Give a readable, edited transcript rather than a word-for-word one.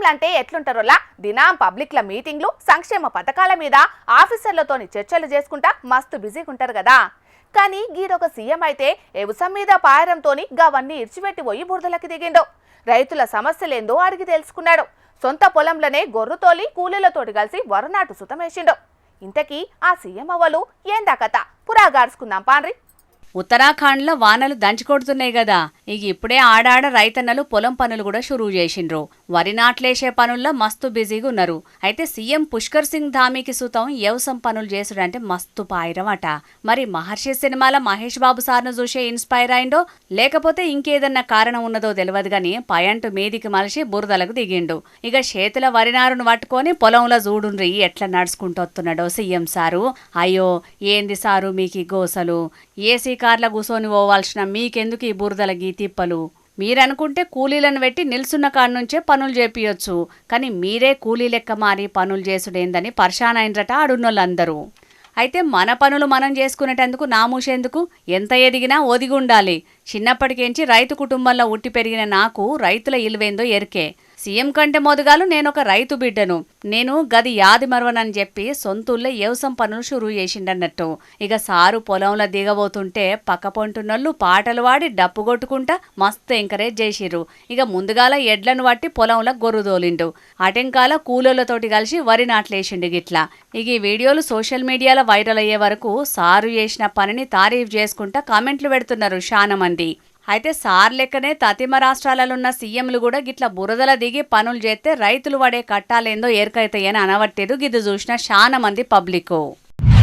సీఎంలంటే ఎట్లుంటారోలా దినాం పబ్లిక్ల మీటింగ్లు సంక్షేమ పథకాల మీద ఆఫీసర్లతోని చర్చలు చేసుకుంటా మస్తు బిజీగా ఉంటారు కదా. కానీ గీడొక సీఎం అయితే ఎవుసం మీద పాయరంతోని గవన్నీ ఇడ్చిపెట్టి పోయి బురదలకి దిగిండు. రైతుల సమస్యలేందో అడిగి తెలుసుకున్నాడు. సొంత పొలంలోనే గొర్రుతోలి కూలీలతోటి కలిసి వరనాటు సుతమేసిండు. ఇంతకీ ఆ సీఎం అవ్వలు ఏందా కథ పురాగార్చుకుందాం పాన్రి. ఉత్తరాఖండ్లో వానలు దంచుకొడుతున్నాయి కదా. ఇప్పుడే ఆడాడ రైతన్నలు పొలం పనులు కూడా షురూ చేసిండ్రు. వరి నాట్లేసే పనుల్లో మస్తు బిజీగా ఉన్నారు. అయితే సీఎం పుష్కర్ సింగ్ ధామీకి సుతం వ్యవసాయం పనులు చేసుడంటే మస్తు పాయిరమట. మరి మహర్షి సినిమాలో మహేష్ బాబు సార్ను చూసే ఇన్స్పైర్ అయిండో లేకపోతే ఇంకేదన్నా కారణం ఉన్నదో తెలియదు గాని పయంటు మీదికి మలిసి బురదలకు దిగిండు. ఇక చేతుల వరినారును పట్టుకొని పొలంలో చూడుండ్రి ఎట్లా నడుచుకుంటూ వస్తున్నాడో సీఎం సారు. అయ్యో ఏంది సారు మీకు ఈ గోసలు, ఏసీ కార్ల కూసోని పోవాల్సిన మీకెందుకు ఈ బురదలకి తిప్పలు? మీరనుకుంటే కూలీలను పెట్టి నిల్సున్న కాడ నుంచే పనులు చేపియొచ్చు. కానీ మీరే కూలీ లెక్క మారి పనులు చేసుడేందని పర్షానైనరట ఆడున్నోళ్ళందరూ. అయితే మన పనులు మనం చేసుకునేటందుకు నామూషేందుకు? ఎంత ఎదిగినా ఒదిగుండాలి. చిన్నప్పటికేంచి రైతు కుటుంబంలో ఉట్టి పెరిగిన నాకు రైతుల ఇలువేందో ఎరికే. సీఎం కంటే మొదగాలు నేనొక రైతు బిడ్డను. నేను గది యాది మరవనని చెప్పి సొంతూళ్ళే వ్యవసాయం పనులు షురూ చేసిండన్నట్టు. ఇక సారు పొలంలో దిగబోతుంటే పక్క పొంటున్నోళ్ళు పాటలు వాడి డప్పు కొట్టుకుంటా మస్తు ఎంకరేజ్ చేసిర్రు. ఇక ముందుగాల ఎడ్లను పట్టి పొలంలో గొర్రుదోలిండు. అటెంకాల కూలోళ్లతోటి కలిసి వరి నాట్లేసిండు గిట్లా. ఇక ఈ వీడియోలు సోషల్ మీడియాలో వైరల్ అయ్యే వరకు సారు చేసిన పనిని తారీఫ్ చేసుకుంటా కామెంట్లు పెడుతున్నారు చాలా మంది. అయితే సార్ లెక్కనే తతిమ రాష్ట్రాలలోన్న సీఎంలు కూడా గిట్ల బురదల దిగి పనులు చేస్తే రైతులు పడే కట్టాలేందో ఏర్కైతాయని అనవట్టేదు. గిది చూసిన చాలా మంది పబ్లిక్.